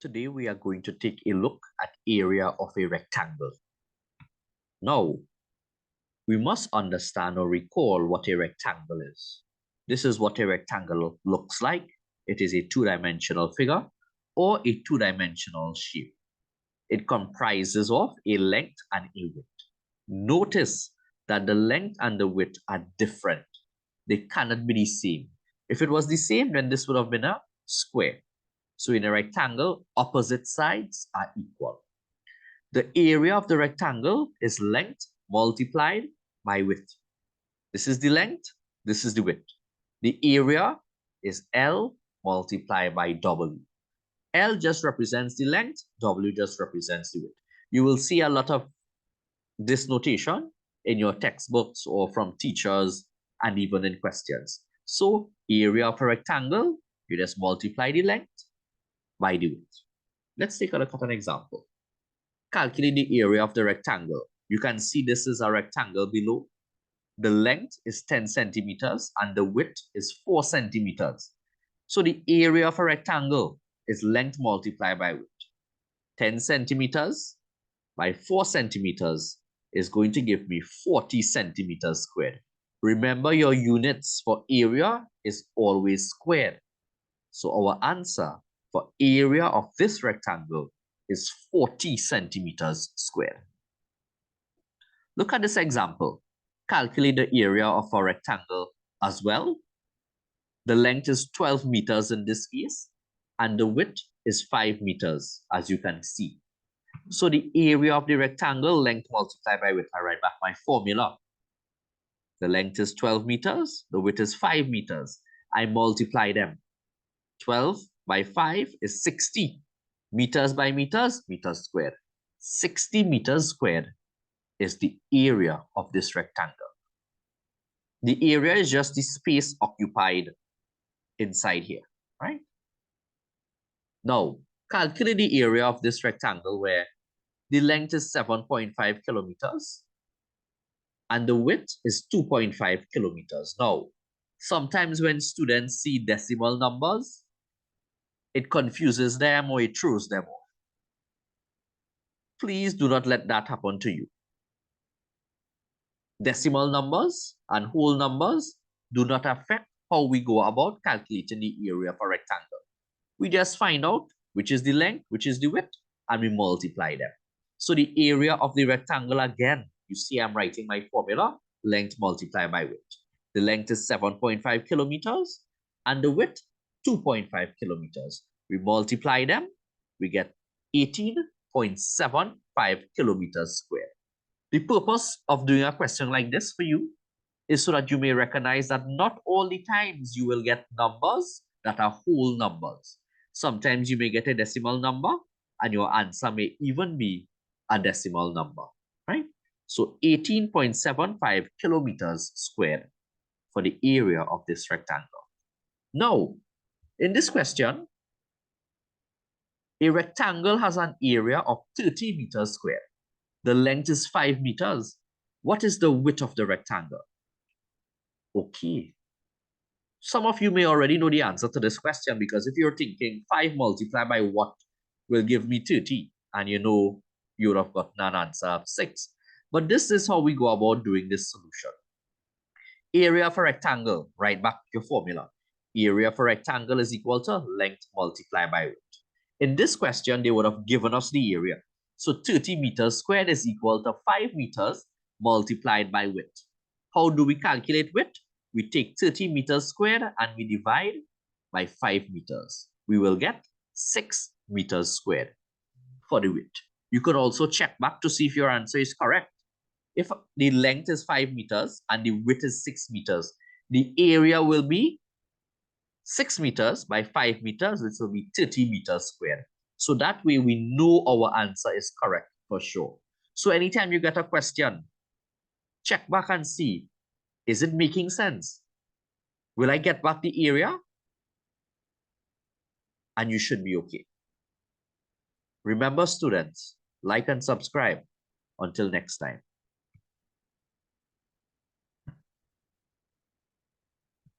Today we are going to take a look at area of a rectangle. Now, we must understand or recall what a rectangle is. This is what a rectangle looks like. It is a two-dimensional figure or a two-dimensional shape. It comprises of a length and a width. Notice that the length and the width are different. They cannot be the same. If it was the same, then this would have been a square. So in a rectangle, opposite sides are equal. The area of the rectangle is length multiplied by width. This is the length, this is the width. The area is L multiplied by W. L just represents the length, W just represents the width. You will see a lot of this notation in your textbooks or from teachers and even in questions. So area of a rectangle, you just multiply the length by the width. Let's take a look at an example. Calculate the area of the rectangle. You can see this is a rectangle below. The length is 10 centimeters and the width is 4 centimeters. So the area of a rectangle is length multiplied by width. 10 centimeters by 4 centimeters is going to give me 40 centimeters squared. Remember, your units for area is always squared. So our answer for area of this rectangle is 40 centimeters squared. Look at this example. Calculate the area of a rectangle as well. The length is 12 meters in this case, and the width is 5 meters, as you can see. So the area of the rectangle, length multiplied by width. I write back my formula. The length is 12 meters, the width is 5 meters. I multiply them. 12 by 5 is 60. Meters by meters, meters squared. 60 meters squared is the area of this rectangle. The area is just the space occupied inside here, right? Now, calculate the area of this rectangle where the length is 7.5 kilometers and the width is 2.5 kilometers. Now, sometimes when students see decimal numbers, it confuses them or it throws them off. Please do not let that happen to you. Decimal numbers and whole numbers do not affect how we go about calculating the area of a rectangle. We just find out which is the length, which is the width, and we multiply them. So the area of the rectangle, again, you see I'm writing my formula, length multiplied by width. The length is 7.5 kilometers and the width 2.5 kilometers. We multiply them, we get 18.75 kilometers squared. The purpose of doing a question like this for you is so that you may recognize that not all the times you will get numbers that are whole numbers. Sometimes you may get a decimal number and your answer may even be a decimal number, right? So 18.75 kilometers squared for the area of this rectangle. Now, in this question, a rectangle has an area of 30 meters squared. The length is 5 meters. What is the width of the rectangle? Okay. Some of you may already know the answer to this question because if you're thinking 5 multiplied by what will give me 30, and you know you would have gotten an answer of 6. But this is how we go about doing this solution. Area of a rectangle, write back your formula. Area of a rectangle is equal to length multiplied by width. In this question, they would have given us the area. So 30 meters squared is equal to 5 meters multiplied by width. How do we calculate width? We take 30 meters squared and we divide by 5 meters. We will get 6 meters squared for the width. You could also check back to see if your answer is correct. If the length is 5 meters and the width is 6 meters, the area will be 6 meters by 5 meters, which will be 30 meters squared. So that way we know our answer is correct for sure. So anytime you get a question, check back and see, is it making sense? Will I get back the area? And you should be okay. Remember, students, like and subscribe. Until next time.